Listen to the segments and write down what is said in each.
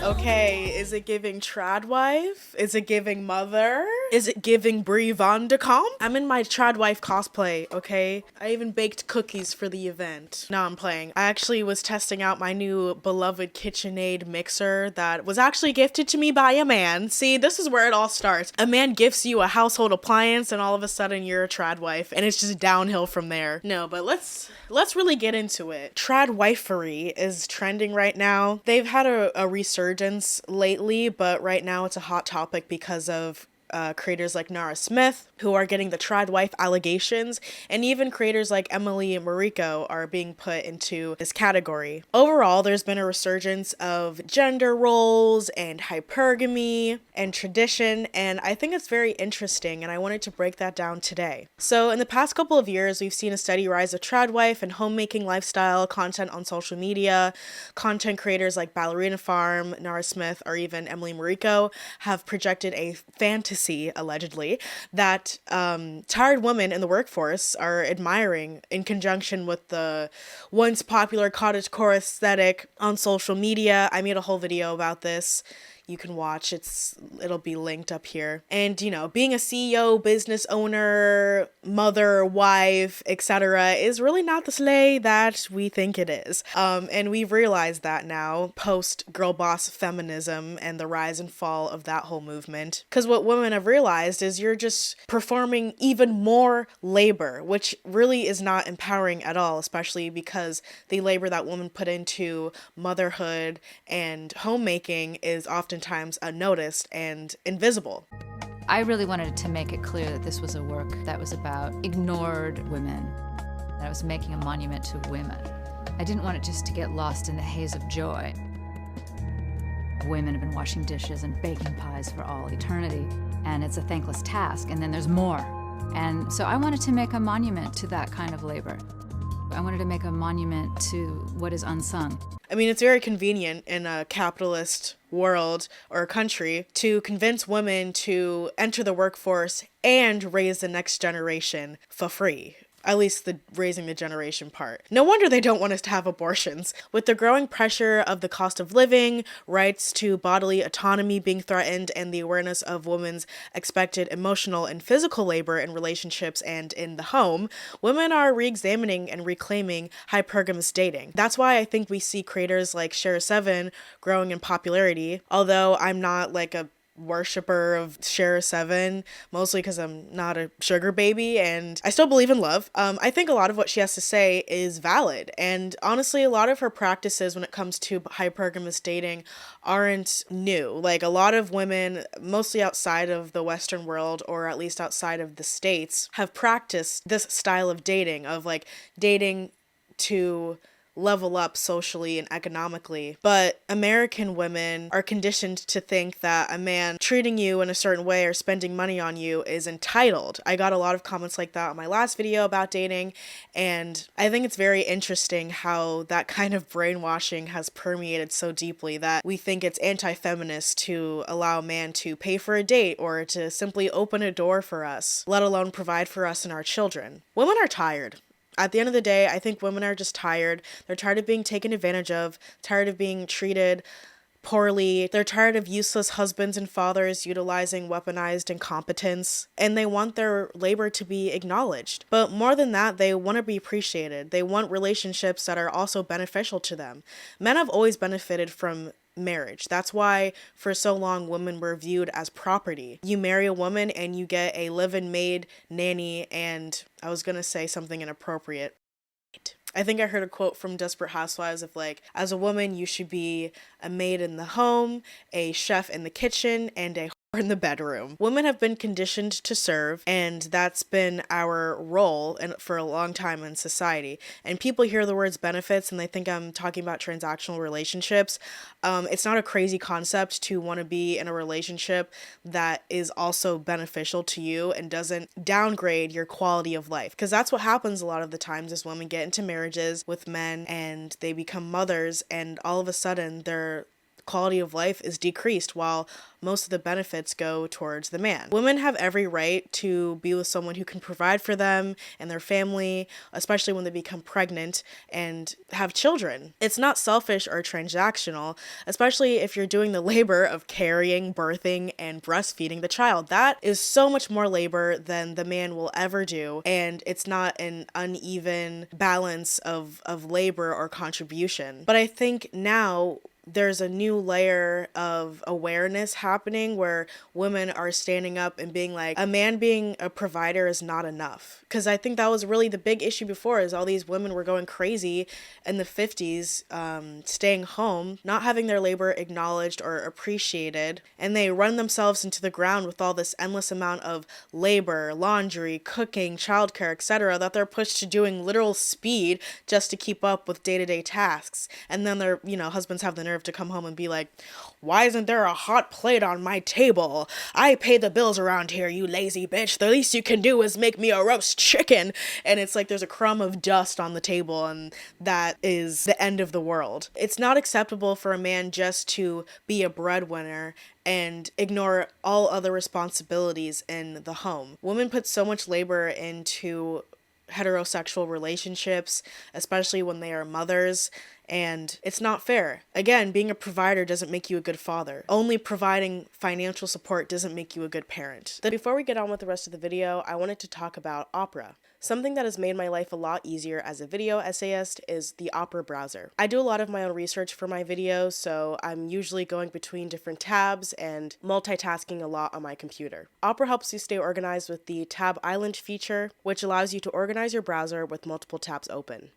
Okay, is it giving trad wife? Is it giving mother? Is it giving Brie Von de Kamp? I'm in my trad wife cosplay, okay? I even baked cookies for the event. No, I'm playing. I actually was testing out my new beloved KitchenAid mixer that was actually gifted to me by a man. See, this is where it all starts. A man gifts you a household appliance and all of a sudden you're a trad wife and it's just downhill from there. No, but let's really get into it. Trad wifery is trending right now. They've had a resurgence lately, but right now it's a hot topic because of creators like Nara Smith, who are getting the trad wife allegations, and even creators like Emily Mariko are being put into this category. Overall, there's been a resurgence of gender roles and hypergamy and tradition, and I think it's very interesting, and I wanted to break that down today. So in the past couple of years, we've seen a steady rise of trad wife and homemaking lifestyle content on social media. Content creators like Ballerina Farm, Nara Smith, or even Emily Mariko have projected a fantasy, allegedly, that tired women in the workforce are admiring in conjunction with the once popular cottagecore aesthetic on social media. I made a whole video about this. You can watch, it'll be linked up here. And being a CEO, business owner, mother, wife, etc. is really not the slay that we think it is. And we've realized that now, post girl boss feminism and the rise and fall of that whole movement. Because what women have realized is you're just performing even more labor, which really is not empowering at all, especially because the labor that women put into motherhood and homemaking is oftentimes unnoticed and invisible. I really wanted to make it clear that this was a work that was about ignored women, that I was making a monument to women. I didn't want it just to get lost in the haze of joy. Women have been washing dishes and baking pies for all eternity, and it's a thankless task, and then there's more. And so I wanted to make a monument to that kind of labor. I wanted to make a monument to what is unsung. I mean, it's very convenient in a capitalist world or country to convince women to enter the workforce and raise the next generation for free. At least the raising the generation part. No wonder they don't want us to have abortions. With the growing pressure of the cost of living, rights to bodily autonomy being threatened, and the awareness of women's expected emotional and physical labor in relationships and in the home, women are re-examining and reclaiming hypergamous dating. That's why I think we see creators like Shara7 growing in popularity, although I'm not like a worshiper of Shara7, mostly because I'm not a sugar baby and I still believe in love. I think a lot of what she has to say is valid, and honestly a lot of her practices when it comes to hypergamous dating aren't new. Like, a lot of women, mostly outside of the Western world, or at least outside of the States, have practiced this style of dating, of like dating to level up socially and economically. But American women are conditioned to think that a man treating you in a certain way or spending money on you is entitled. I got a lot of comments like that on my last video about dating, and I think it's very interesting how that kind of brainwashing has permeated so deeply that we think it's anti-feminist to allow a man to pay for a date or to simply open a door for us, let alone provide for us and our children. Women are tired. At the end of the day, I think women are just tired. They're tired of being taken advantage of, tired of being treated poorly. They're tired of useless husbands and fathers utilizing weaponized incompetence, and they want their labor to be acknowledged. But more than that, they want to be appreciated. They want relationships that are also beneficial to them. Men have always benefited from marriage. That's why for so long women were viewed as property. You marry a woman and you get a live-in maid, nanny, and I was gonna say something inappropriate. I think I heard a quote from Desperate Housewives of like, as a woman you should be a maid in the home, a chef in the kitchen, and a in the bedroom. Women have been conditioned to serve, and that's been our role for a long time in society. And people hear the words benefits and they think I'm talking about transactional relationships. It's not a crazy concept to want to be in a relationship that is also beneficial to you and doesn't downgrade your quality of life, because that's what happens a lot of the times is women get into marriages with men and they become mothers, and all of a sudden their quality of life is decreased while most of the benefits go towards the man. Women have every right to be with someone who can provide for them and their family, especially when they become pregnant and have children. It's not selfish or transactional, especially if you're doing the labor of carrying, birthing, and breastfeeding the child. That is so much more labor than the man will ever do, and it's not an uneven balance of labor or contribution. But I think now there's a new layer of awareness happening where women are standing up and being like, a man being a provider is not enough. Because I think that was really the big issue before, is all these women were going crazy in the 50s, staying home, not having their labor acknowledged or appreciated, and they run themselves into the ground with all this endless amount of labor, laundry, cooking, childcare, etc., that they're pushed to doing literal speed just to keep up with day-to-day tasks. And then their, husbands have the nerve to come home and be like, why isn't there a hot plate on my table? I pay the bills around here, you lazy bitch. The least you can do is make me a roast chicken. And it's like there's a crumb of dust on the table, and that is the end of the world. It's not acceptable for a man just to be a breadwinner and ignore all other responsibilities in the home. Women put so much labor into heterosexual relationships, especially when they are mothers, and it's not fair. Again, being a provider doesn't make you a good father. Only providing financial support doesn't make you a good parent. Before we get on with the rest of the video, I wanted to talk about Opera. Something that has made my life a lot easier as a video essayist is the Opera browser. I do a lot of my own research for my videos, so I'm usually going between different tabs and multitasking a lot on my computer. Opera helps you stay organized with the Tab Island feature, which allows you to organize your browser with multiple tabs open.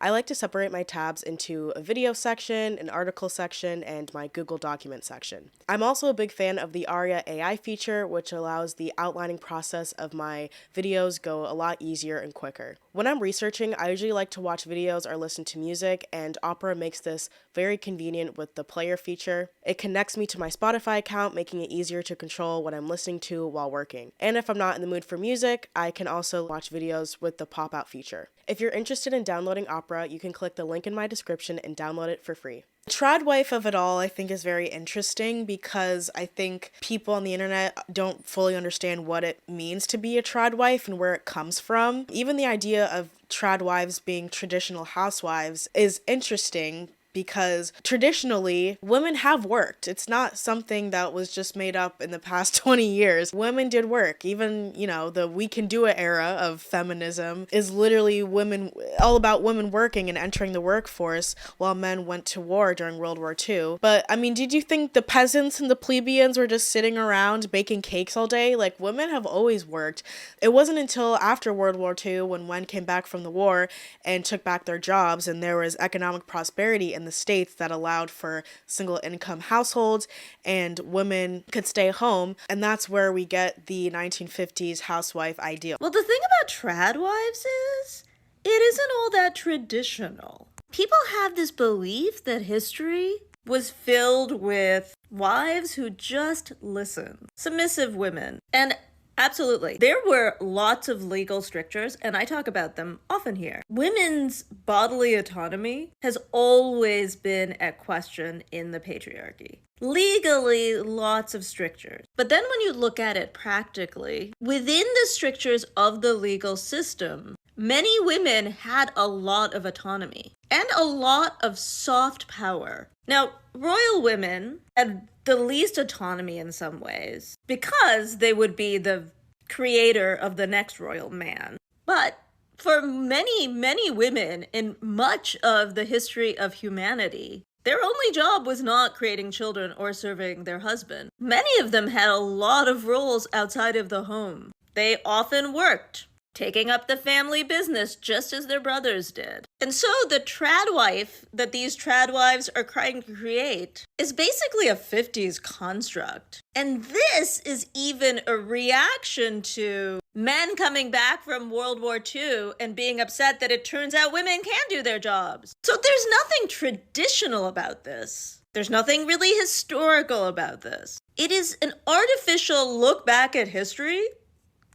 I like to separate my tabs into a video section, an article section, and my Google document section. I'm also a big fan of the Aria AI feature, which allows the outlining process of my videos go a lot easier and quicker. When I'm researching, I usually like to watch videos or listen to music, and Opera makes this very convenient with the player feature. It connects me to my Spotify account, making it easier to control what I'm listening to while working. And if I'm not in the mood for music, I can also watch videos with the pop-out feature. If you're interested in downloading Opera, you can click the link in my description and download it for free. The trad wife of it all, I think, is very interesting because I think people on the internet don't fully understand what it means to be a trad wife and where it comes from. Even the idea of trad wives being traditional housewives is interesting because traditionally, women have worked. It's not something that was just made up in the past 20 years. Women did work. Even, the we can do it era of feminism is literally women, all about women working and entering the workforce while men went to war during World War II. But, did you think the peasants and the plebeians were just sitting around baking cakes all day? Like, women have always worked. It wasn't until after World War II when men came back from the war and took back their jobs and there was economic prosperity in the states that allowed for single income households and women could stay home, and that's where we get the 1950s housewife ideal. Well, the thing about trad wives is it isn't all that traditional. People have this belief that history was filled with wives who just listened, submissive women, and absolutely. There were lots of legal strictures, and I talk about them often here. Women's bodily autonomy has always been at question in the patriarchy. Legally, lots of strictures. But then when you look at it practically, within the strictures of the legal system, many women had a lot of autonomy and a lot of soft power. Now, royal women had the least autonomy in some ways because they would be the creator of the next royal man. But for many, many women in much of the history of humanity, their only job was not creating children or serving their husband. Many of them had a lot of roles outside of the home. They often worked, taking up the family business just as their brothers did. And so the trad wife that these trad wives are trying to create is basically a 50s construct. And this is even a reaction to men coming back from World War II and being upset that it turns out women can do their jobs. So there's nothing traditional about this. There's nothing really historical about this. It is an artificial look back at history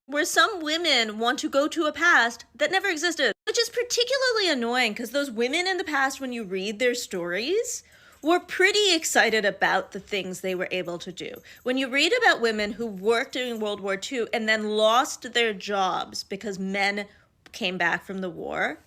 where some women want to go to a past that never existed, which is particularly annoying because those women in the past, when you read their stories, were pretty excited about the things they were able to do. When you read about women who worked during World War II and then lost their jobs because men came back from the war,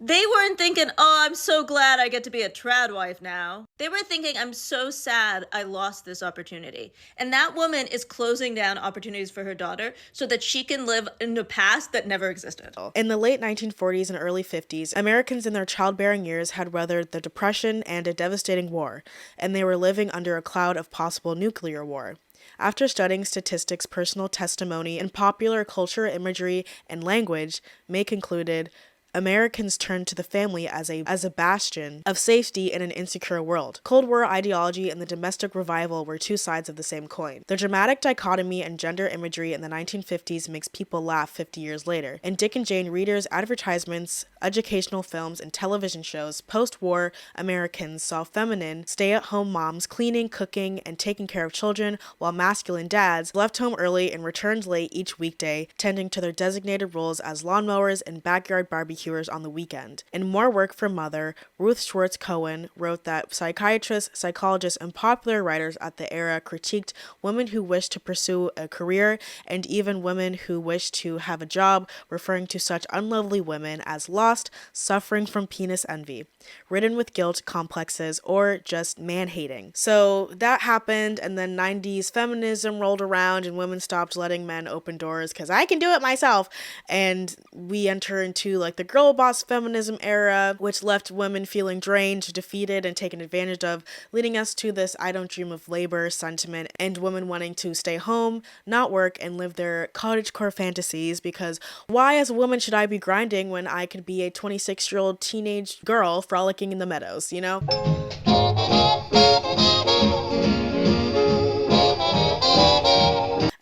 they weren't thinking, oh, I'm so glad I get to be a trad wife now. They were thinking, I'm so sad I lost this opportunity. And that woman is closing down opportunities for her daughter so that she can live in a past that never existed. In the late 1940s and early 50s, Americans in their childbearing years had weathered the Depression and a devastating war, and they were living under a cloud of possible nuclear war. After studying statistics, personal testimony, and popular culture, imagery, and language, May concluded, Americans turned to the family as a bastion of safety in an insecure world. Cold War ideology and the domestic revival were two sides of the same coin. The dramatic dichotomy and gender imagery in the 1950s makes people laugh 50 years later. In Dick and Jane readers' advertisements, educational films, and television shows, post-war Americans saw feminine, stay-at-home moms cleaning, cooking, and taking care of children, while masculine dads left home early and returned late each weekday, tending to their designated roles as lawnmowers and backyard barbecuers on the weekend. In More Work for Mother, Ruth Schwartz Cohen wrote that psychiatrists, psychologists, and popular writers at the era critiqued women who wished to pursue a career and even women who wished to have a job, referring to such unlovely women as lost, suffering from penis envy, ridden with guilt complexes, or just man-hating. So that happened, and then 90s feminism rolled around and women stopped letting men open doors because I can do it myself, and we enter into like the girl boss feminism era, which left women feeling drained, defeated, and taken advantage of, leading us to this I don't dream of labor sentiment and women wanting to stay home, not work, and live their cottagecore fantasies, because why as a woman should I be grinding when I could be a 26-year-old teenage girl frolicking in the meadows, you know?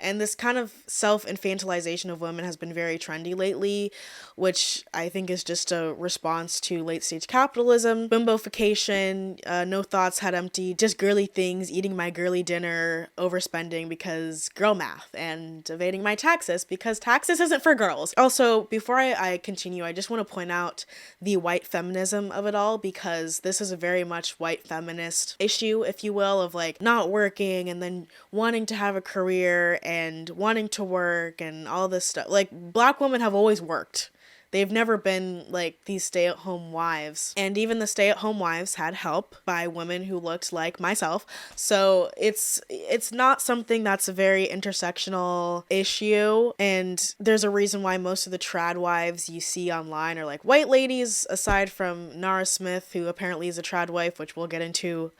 And this kind of self-infantilization of women has been very trendy lately, which I think is just a response to late-stage capitalism, bimbofication, no thoughts, head empty, just girly things, eating my girly dinner, overspending because girl math, and evading my taxes because taxes isn't for girls. Also, before I continue, I just want to point out the white feminism of it all, because this is a very much white feminist issue, if you will, of like not working and then wanting to have a career and wanting to work and all this stuff. Like, Black women have always worked. They've never been like these stay-at-home wives. And even the stay-at-home wives had help by women who looked like myself. So it's not something that's a very intersectional issue. And there's a reason why most of the trad wives you see online are like white ladies, aside from Nara Smith, who apparently is a trad wife, which we'll get into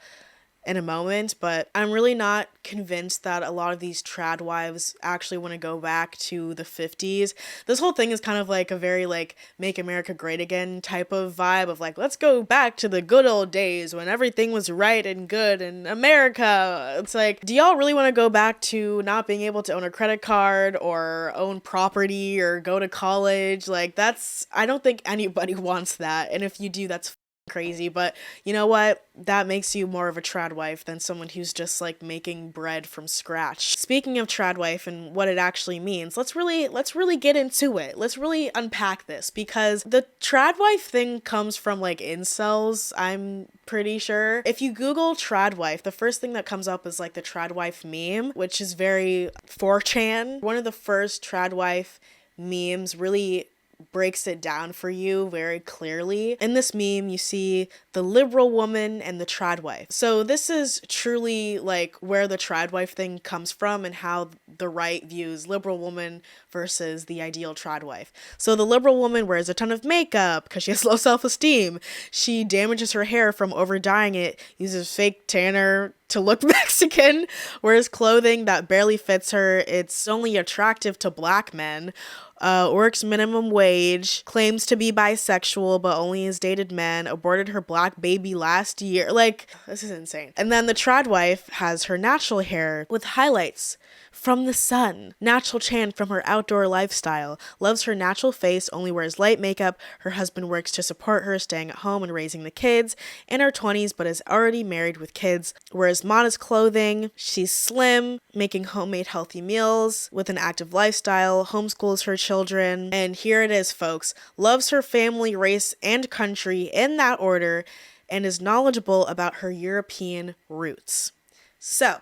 in a moment. But I'm really not convinced that a lot of these trad wives actually want to go back to the 50s. This whole thing is kind of like a very like Make America Great Again type of vibe of like, let's go back to the good old days when everything was right and good in America. It's like, do y'all really want to go back to not being able to own a credit card or own property or go to college? Like, I don't think anybody wants that. And if you do, that's crazy. But you know what, that makes you more of a trad wife than someone who's just like making bread from scratch. Speaking of trad wife and what it actually means, let's really get into it. Let's really unpack this, because the trad wife thing comes from like incels, I'm pretty sure. If you Google trad wife, the first thing that comes up is like the trad wife meme, which is very 4chan. One of the first trad wife memes really breaks it down for you very clearly. In this meme, you see the liberal woman and the trad wife. So this is truly like where the trad wife thing comes from and how the right views liberal woman versus the ideal trad wife. So the liberal woman wears a ton of makeup because she has low self-esteem. She damages her hair from over dyeing it, uses fake tanner to look Mexican, wears clothing that barely fits her, it's only attractive to Black men, works minimum wage, claims to be bisexual but only has dated men, aborted her Black baby last year. Like, this is insane. And then the trad wife has her natural hair with highlights from the sun, natural tan from her outdoor lifestyle, loves her natural face, only wears light makeup, her husband works to support her, staying at home and raising the kids, in her 20s but is already married with kids, wears modest clothing, she's slim, making homemade healthy meals, with an active lifestyle, homeschools her children, and here it is, folks, loves her family, race, and country in that order, and is knowledgeable about her European roots. So,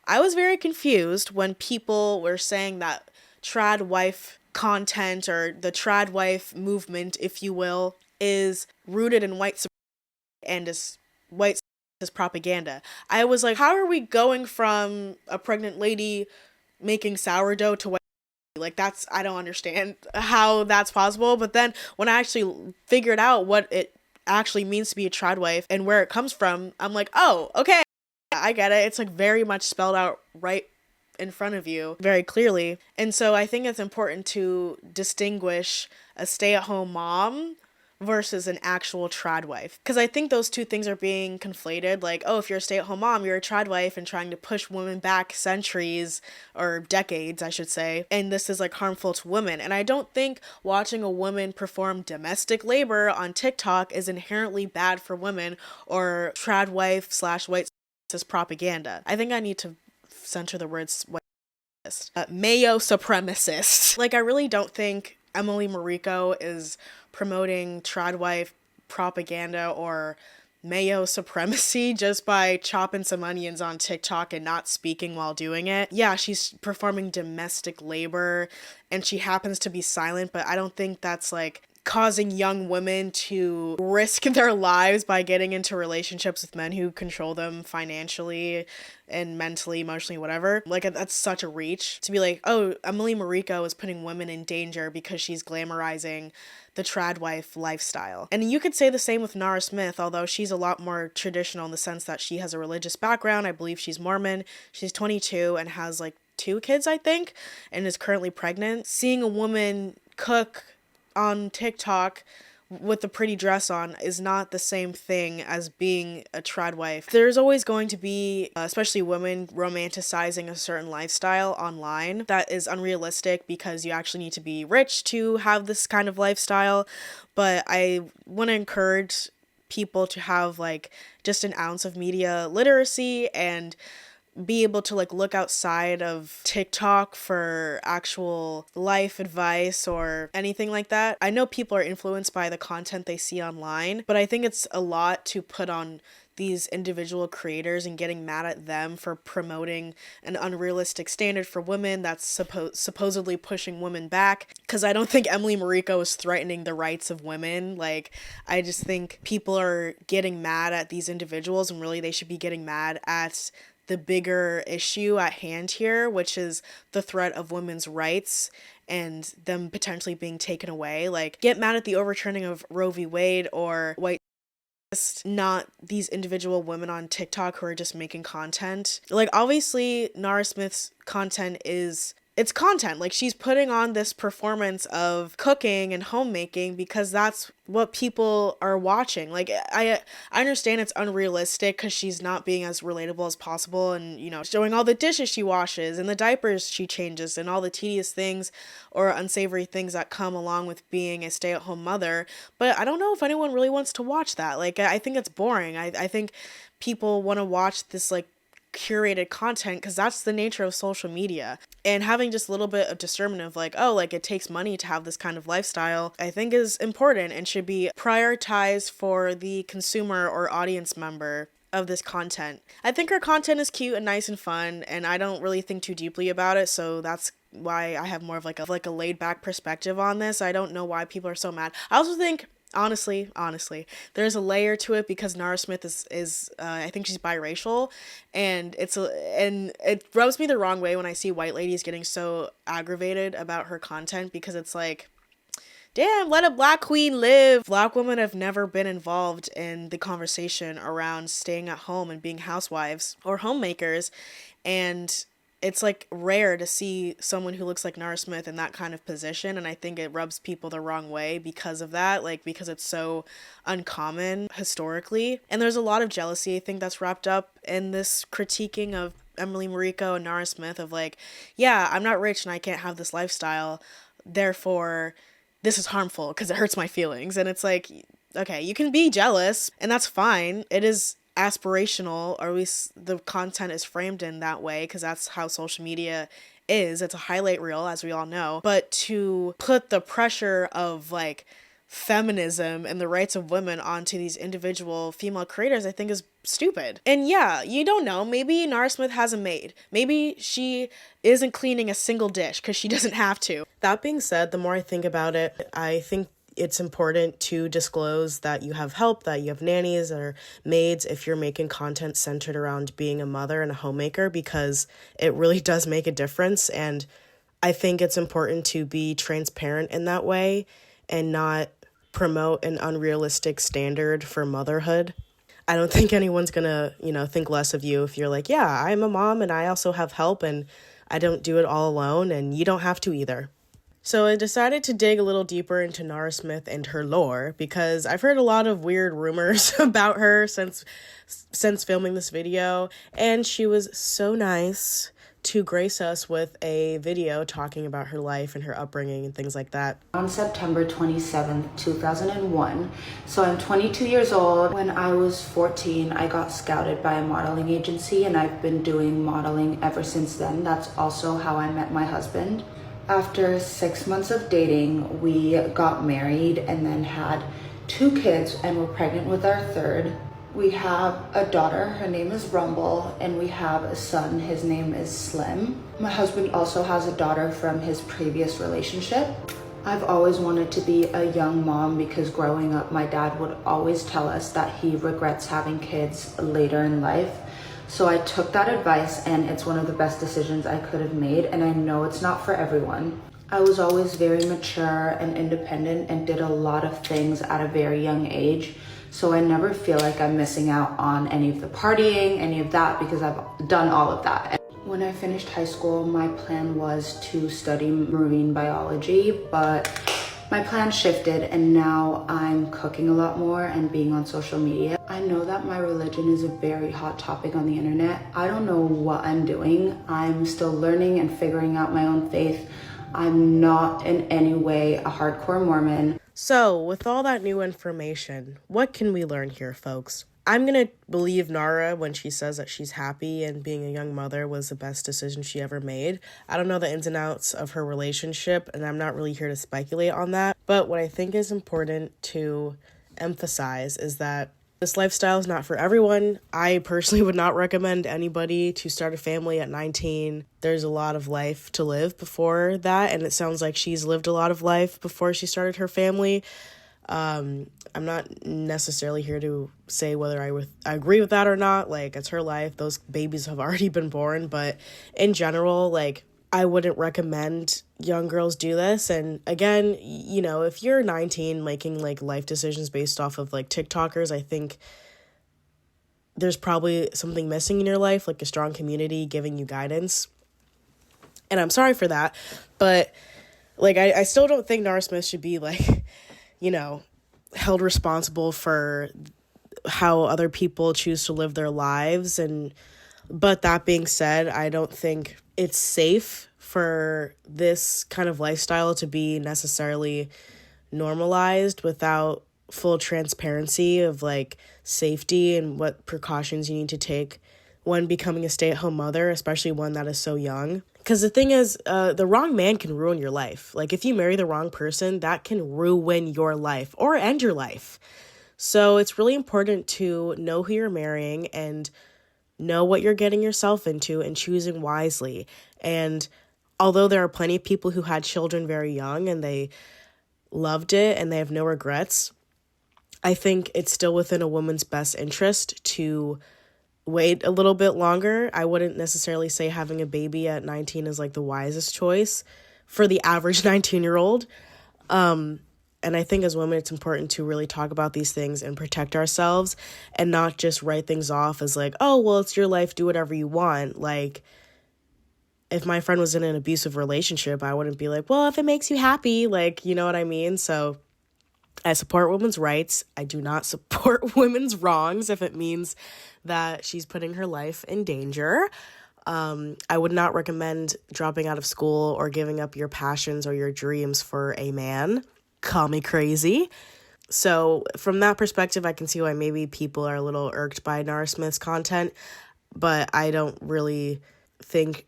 I was very confused when people were saying that trad wife content, or the trad wife movement, if you will, is rooted in white supremacy and is white supremacist propaganda. I was like, how are we going from a pregnant lady making sourdough to white? Like, that's, I don't understand how that's possible. But then when I actually figured out what it actually means to be a trad wife and where it comes from, I'm like, oh, okay, I get it. It's like very much spelled out right in front of you very clearly. And so I think it's important to distinguish a stay-at-home mom versus an actual trad wife, because I think those two things are being conflated. Like, oh, if you're a stay-at-home mom, you're a trad wife and trying to push women back centuries or decades, I should say, and this is like harmful to women. And I don't think watching a woman perform domestic labor on TikTok is inherently bad for women or trad wife / white supremacist propaganda. I think I need to center the words white supremacist. Mayo supremacist. Like, I really don't think Emily Mariko is promoting trad wife propaganda or mayo supremacy just by chopping some onions on TikTok and not speaking while doing it. Yeah, she's performing domestic labor and she happens to be silent, but I don't think that's like causing young women to risk their lives by getting into relationships with men who control them financially and mentally, emotionally, whatever. Like, that's such a reach to be like, oh, Emily Mariko is putting women in danger because she's glamorizing the trad wife lifestyle. And you could say the same with Nara Smith, although she's a lot more traditional in the sense that she has a religious background. I believe she's Mormon. She's 22 and has like 2 kids, I think, and is currently pregnant. Seeing a woman cook on TikTok with a pretty dress on is not the same thing as being a trad wife. There's always going to be, especially women, romanticizing a certain lifestyle online that is unrealistic because you actually need to be rich to have this kind of lifestyle. But I want to encourage people to have like just an ounce of media literacy and be able to like look outside of TikTok for actual life advice or anything like that. I know people are influenced by the content they see online, but I think it's a lot to put on these individual creators and getting mad at them for promoting an unrealistic standard for women that's supposedly pushing women back. Because I don't think Emily Mariko is threatening the rights of women. Like, I just think people are getting mad at these individuals, and really they should be getting mad at the bigger issue at hand here, which is the threat of women's rights and them potentially being taken away. Like, get mad at the overturning of Roe v. Wade or white, not these individual women on TikTok who are just making content. Like, obviously Nara Smith's content is, it's content. Like, she's putting on this performance of cooking and homemaking because that's what people are watching. Like, I understand it's unrealistic because she's not being as relatable as possible, and, you know, showing all the dishes she washes and the diapers she changes and all the tedious things or unsavory things that come along with being a stay-at-home mother. But I don't know if anyone really wants to watch that. Like, I think it's boring. I think people want to watch this, like, curated content because that's the nature of social media. And having just a little bit of discernment of like, oh, like, it takes money to have this kind of lifestyle, I think is important and should be prioritized for the consumer or audience member of this content. I think her content is cute and nice and fun, and I don't really think too deeply about it, so that's why I have more of like a laid back perspective on this. I don't know why people are so mad. I also think honestly, there's a layer to it because Nara Smith is I think she's biracial, and it rubs me the wrong way when I see white ladies getting so aggravated about her content, because it's like, damn, let a black queen live. Black women have never been involved in the conversation around staying at home and being housewives or homemakers, and it's like rare to see someone who looks like Nara Smith in that kind of position, and I think it rubs people the wrong way because of that, like, because it's so uncommon historically. And there's a lot of jealousy, I think, that's wrapped up in this critiquing of Emily Mariko and Nara Smith of like, yeah, I'm not rich and I can't have this lifestyle, therefore this is harmful because it hurts my feelings. And it's like, okay, you can be jealous and that's fine. It is aspirational, or at least the content is framed in that way because that's how social media is. It's a highlight reel, as we all know. But to put the pressure of like feminism and the rights of women onto these individual female creators, I think is stupid. And yeah, you don't know. Maybe Nara Smith has a maid. Maybe she isn't cleaning a single dish because she doesn't have to. That being said, the more I think about it, I think it's important to disclose that you have help, that you have nannies or maids if you're making content centered around being a mother and a homemaker, because it really does make a difference. And I think it's important to be transparent in that way and not promote an unrealistic standard for motherhood. I don't think anyone's gonna, think less of you if you're like, yeah, I'm a mom and I also have help and I don't do it all alone, and you don't have to either. So I decided to dig a little deeper into Nara Smith and her lore, because I've heard a lot of weird rumors about her since filming this video, and she was so nice to grace us with a video talking about her life and her upbringing and things like that. On September 27th, 2001, so I'm 22 years old. When I was 14, I got scouted by a modeling agency, and I've been doing modeling ever since then. That's also how I met my husband. After 6 months of dating, we got married and then had 2 kids, and we're pregnant with our 3rd. We have a daughter, her name is Rumble, and we have a son, his name is Slim. My husband also has a daughter from his previous relationship. I've always wanted to be a young mom because growing up, my dad would always tell us that he regrets having kids later in life. So I took that advice, and it's one of the best decisions I could have made, and I know it's not for everyone. I was always very mature and independent and did a lot of things at a very young age. So I never feel like I'm missing out on any of the partying, any of that, because I've done all of that. When I finished high school, my plan was to study marine biology, but my plan shifted, and now I'm cooking a lot more and being on social media. I know that my religion is a very hot topic on the internet. I don't know what I'm doing. I'm still learning and figuring out my own faith. I'm not in any way a hardcore Mormon. So, with all that new information, what can we learn here, folks? I'm going to believe Nara when she says that she's happy and being a young mother was the best decision she ever made. I don't know the ins and outs of her relationship, and I'm not really here to speculate on that. But what I think is important to emphasize is that this lifestyle is not for everyone. I personally would not recommend anybody to start a family at 19. There's a lot of life to live before that, and it sounds like she's lived a lot of life before she started her family. I'm not necessarily here to say whether I agree with that or not. Like, it's her life. Those babies have already been born, but in general, like, I wouldn't recommend young girls do this. And again, if you're 19 making like life decisions based off of like TikTokers, I think there's probably something missing in your life, like a strong community giving you guidance. And I'm sorry for that, but like I still don't think Nara Smith should be like, held responsible for how other people choose to live their lives. But that being said, I don't think it's safe for this kind of lifestyle to be necessarily normalized without full transparency of like safety and what precautions you need to take when becoming a stay-at-home mother, especially one that is so young. Because the thing is, the wrong man can ruin your life. Like, if you marry the wrong person, that can ruin your life or end your life. So it's really important to know who you're marrying and know what you're getting yourself into and choosing wisely. And although there are plenty of people who had children very young and they loved it and they have no regrets, I think it's still within a woman's best interest to wait a little bit longer. I wouldn't necessarily say having a baby at 19 is like the wisest choice for the average 19-year-old. And I think as women, it's important to really talk about these things and protect ourselves and not just write things off as like, oh, well, it's your life, do whatever you want. Like, if my friend was in an abusive relationship, I wouldn't be like, well, if it makes you happy, like, you know what I mean? So I support women's rights. I do not support women's wrongs if it means that she's putting her life in danger. I would not recommend dropping out of school or giving up your passions or your dreams for a man. Call me crazy. So from that perspective, I can see why maybe people are a little irked by Nara Smith's content, but I don't really think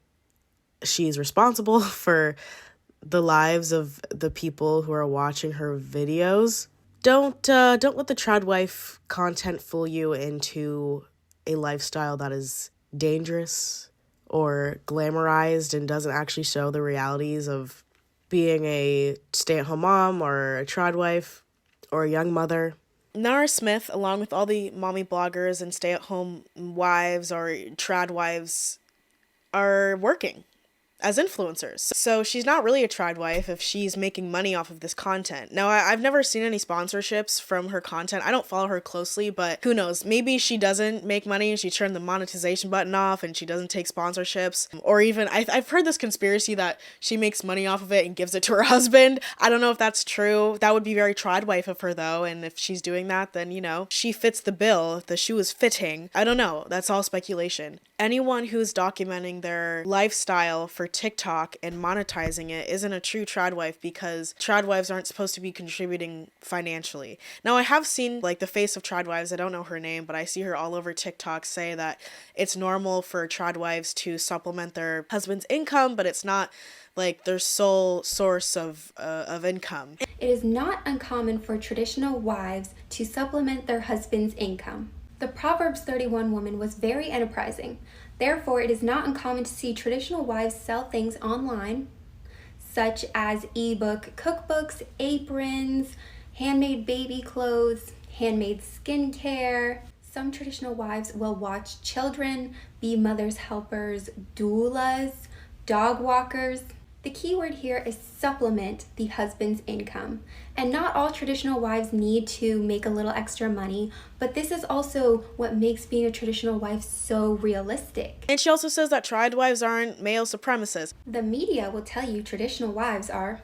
she's responsible for the lives of the people who are watching her videos. Don't let the trad wife content fool you into a lifestyle that is dangerous or glamorized and doesn't actually show the realities of being a stay-at-home mom or a trad wife or a young mother. Nara Smith, along with all the mommy bloggers and stay-at-home wives or trad wives, are working as influencers. So she's not really a trad wife if she's making money off of this content. Now, I've never seen any sponsorships from her content. I don't follow her closely, but who knows? Maybe she doesn't make money and she turned the monetization button off and she doesn't take sponsorships. Or even, I've heard this conspiracy that she makes money off of it and gives it to her husband. I don't know if that's true. That would be very trad wife of her, though. And if she's doing that, then, you know, she fits the bill. If the shoe is fitting. I don't know. That's all speculation. Anyone who's documenting their lifestyle for TikTok and monetizing it isn't a true trad wife, because trad wives aren't supposed to be contributing financially. Now, I have seen like the face of trad wives, I don't know her name, but I see her all over TikTok say that it's normal for trad wives to supplement their husband's income, but it's not like their sole source of income. It is not uncommon for traditional wives to supplement their husband's income. The Proverbs 31 woman was very enterprising. Therefore, it is not uncommon to see traditional wives sell things online, such as ebook cookbooks, aprons, handmade baby clothes, handmade skincare. Some traditional wives will watch children, be mothers' helpers, doulas, dog walkers. The key word here is supplement the husband's income. And not all traditional wives need to make a little extra money, but this is also what makes being a traditional wife so realistic. And she also says that trad wives aren't male supremacists. The media will tell you traditional wives are.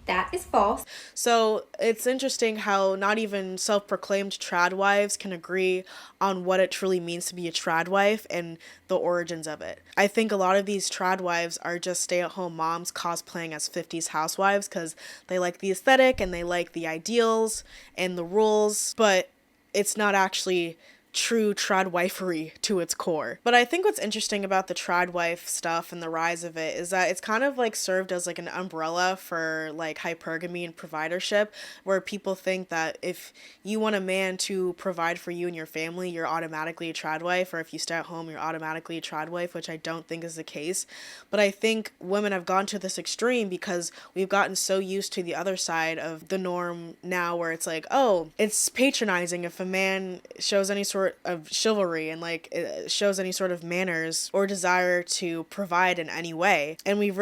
That is false. So it's interesting how not even self-proclaimed trad wives can agree on what it truly means to be a trad wife and the origins of it. I think a lot of these trad wives are just stay-at-home moms cosplaying as 50s housewives because they like the aesthetic and they like the ideals and the rules, but it's not actually true trad wifery to its core. But I think what's interesting about the trad wife stuff and the rise of it is that it's kind of like served as like an umbrella for like hypergamy and providership, where people think that if you want a man to provide for you and your family, you're automatically a trad wife, or if you stay at home, you're automatically a trad wife, which I don't think is the case. But I think women have gone to this extreme because we've gotten so used to the other side of the norm now, where it's like, oh, it's patronizing if a man shows any sort of chivalry and like shows any sort of manners or desire to provide in any way. And it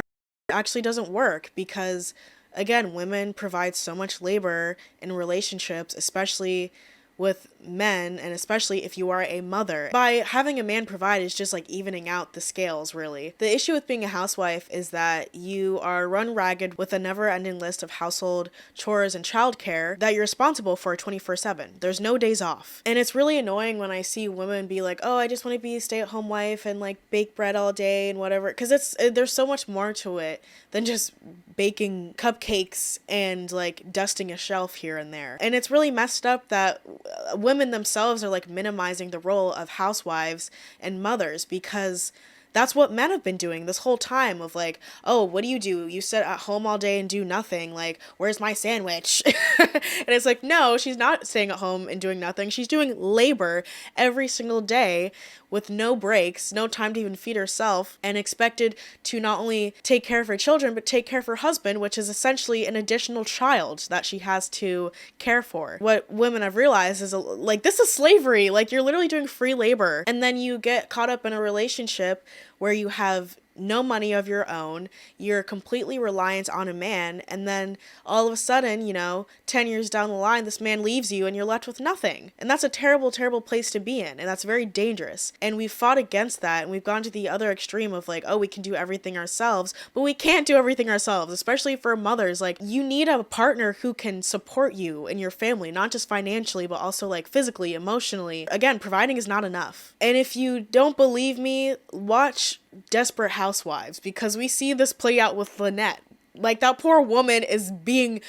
actually doesn't work, because again, women provide so much labor in relationships, especially with men, and especially if you are a mother. By having a man provide is just like evening out the scales, really. The issue with being a housewife is that you are run ragged with a never-ending list of household chores and childcare that you're responsible for 24/7. There's no days off. And it's really annoying when I see women be like, oh, I just want to be a stay-at-home wife and like bake bread all day and whatever, because there's so much more to it than just baking cupcakes and like dusting a shelf here and there. And it's really messed up that women themselves are like minimizing the role of housewives and mothers, because that's what men have been doing this whole time of like, oh, what do? You sit at home all day and do nothing. Like, where's my sandwich? And it's like, no, she's not staying at home and doing nothing. She's doing labor every single day with no breaks, no time to even feed herself, and expected to not only take care of her children, but take care of her husband, which is essentially an additional child that she has to care for. What women have realized is like, this is slavery. Like, you're literally doing free labor. And then you get caught up in a relationship where you have no money of your own, you're completely reliant on a man, and then all of a sudden, 10 years down the line, this man leaves you and you're left with nothing. And that's a terrible, terrible place to be in, and that's very dangerous. And we've fought against that, and we've gone to the other extreme of like, oh, we can do everything ourselves, but we can't do everything ourselves, especially for mothers. Like, you need a partner who can support you and your family, not just financially, but also like physically, emotionally. Again, providing is not enough. And if you don't believe me, watch Desperate Housewives, because we see this play out with Lynette. Like, that poor woman is being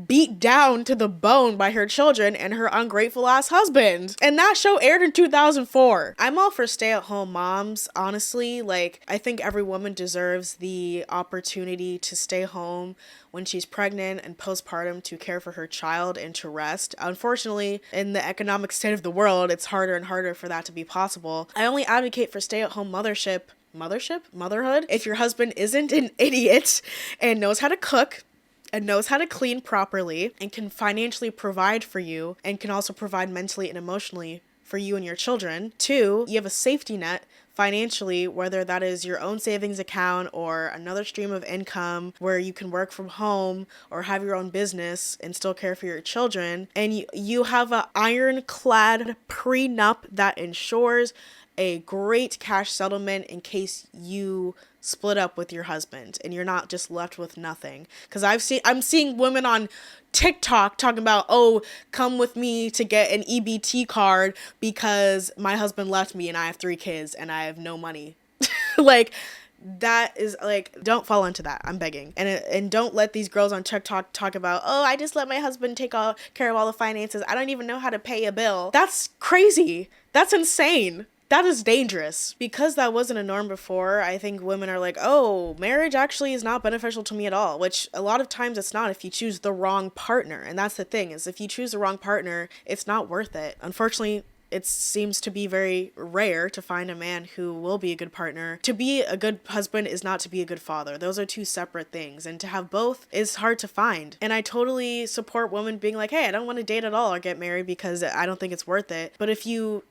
beat down to the bone by her children and her ungrateful ass husband. And that show aired in 2004. I'm all for stay-at-home moms, honestly. Like, I think every woman deserves the opportunity to stay home when she's pregnant and postpartum to care for her child and to rest. Unfortunately, in the economic state of the world, it's harder and harder for that to be possible. I only advocate for stay-at-home motherhood, if your husband isn't an idiot and knows how to cook and knows how to clean properly and can financially provide for you and can also provide mentally and emotionally for you and your children. 2, you have a safety net financially, whether that is your own savings account or another stream of income where you can work from home or have your own business and still care for your children. And you have an ironclad prenup that ensures a great cash settlement in case you split up with your husband and you're not just left with nothing. Because I'm seeing women on TikTok talking about, oh, come with me to get an EBT card because my husband left me and I have 3 kids and I have no money. Like, that is like, don't fall into that. I'm begging. And don't let these girls on TikTok talk about, oh, I just let my husband take care of all the finances. I don't even know how to pay a bill. That's crazy. That's insane. That is dangerous. Because that wasn't a norm before, I think women are like, oh, marriage actually is not beneficial to me at all, which a lot of times it's not if you choose the wrong partner. And that's the thing, is if you choose the wrong partner, it's not worth it. Unfortunately, it seems to be very rare to find a man who will be a good partner. To be a good husband is not to be a good father. Those are 2 separate things. And to have both is hard to find. And I totally support women being like, hey, I don't want to date at all or get married because I don't think it's worth it. But if you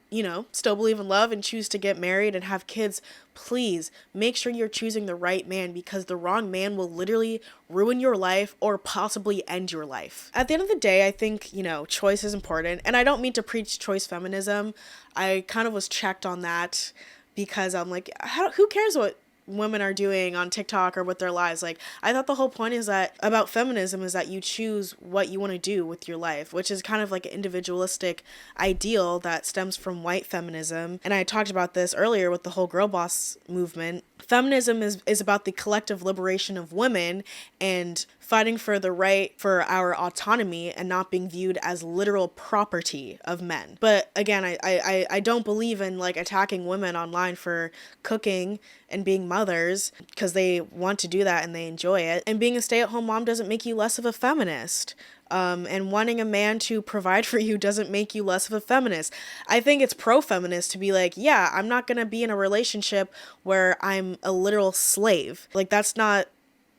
still believe in love and choose to get married and have kids, please make sure you're choosing the right man, because the wrong man will literally ruin your life or possibly end your life. At the end of the day, I think, choice is important. And I don't mean to preach choice feminism. I kind of was checked on that because I'm like, who cares what women are doing on TikTok or with their lives? Like, I thought the whole point is that about feminism is that you choose what you want to do with your life, which is kind of like an individualistic ideal that stems from white feminism. And I talked about this earlier with the whole girl boss movement. Feminism is about the collective liberation of women and fighting for the right for our autonomy and not being viewed as literal property of men. But again, I don't believe in like attacking women online for cooking and being mothers because they want to do that and they enjoy it. And being a stay-at-home mom doesn't make you less of a feminist. And wanting a man to provide for you doesn't make you less of a feminist. I think it's pro-feminist to be like, yeah, I'm not going to be in a relationship where I'm a literal slave. Like, that's not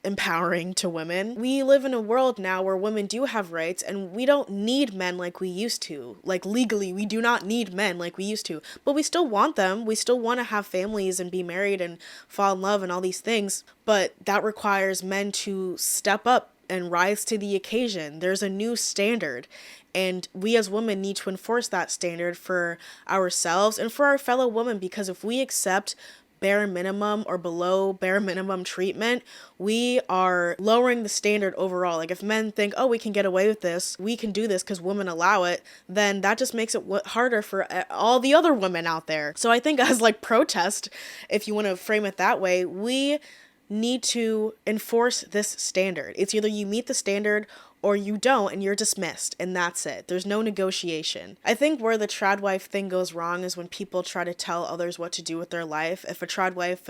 empowering to women. We live in a world now where women do have rights and we don't need men like we used to. Like, legally, we do not need men like we used to, but we still want them. We still want to have families and be married and fall in love and all these things. But that requires men to step up and rise to the occasion. There's a new standard, and we as women need to enforce that standard for ourselves and for our fellow women, because if we accept bare minimum or below bare minimum treatment, we are lowering the standard overall. Like, if men think, oh, we can get away with this, we can do this because women allow it, then that just makes it harder for all the other women out there. So I think as like protest, if you want to frame it that way, we need to enforce this standard. It's either you meet the standard or you don't and you're dismissed, and that's it. There's no negotiation. I think where the trad wife thing goes wrong is when people try to tell others what to do with their life. If a trad wife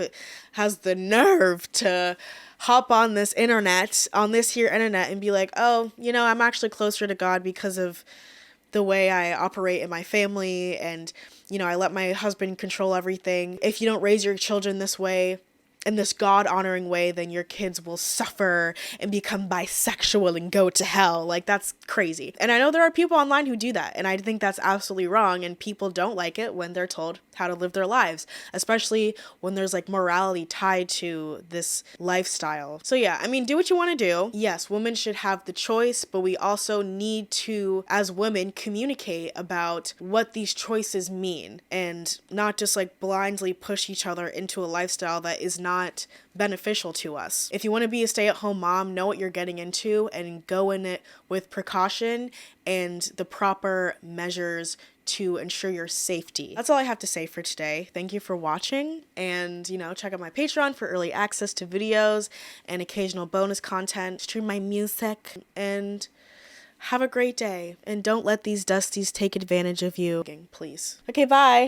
has the nerve to hop on this internet, on this here internet, and be like, oh, I'm actually closer to God because of the way I operate in my family, and I let my husband control everything. If you don't raise your children this way, in this God-honoring way, then your kids will suffer and become bisexual and go to hell. Like, that's crazy. And I know there are people online who do that, and I think that's absolutely wrong, and people don't like it when they're told how to live their lives, especially when there's like morality tied to this lifestyle. So yeah, do what you want to do. Yes, women should have the choice, but we also need to, as women, communicate about what these choices mean and not just like blindly push each other into a lifestyle that is not not beneficial to us. If you want to be a stay-at-home mom, know what you're getting into and go in it with precaution and the proper measures to ensure your safety. That's all I have to say for today. Thank you for watching, and check out my Patreon for early access to videos and occasional bonus content, stream my music, and have a great day. And don't let these dusties take advantage of you, please. Okay, bye.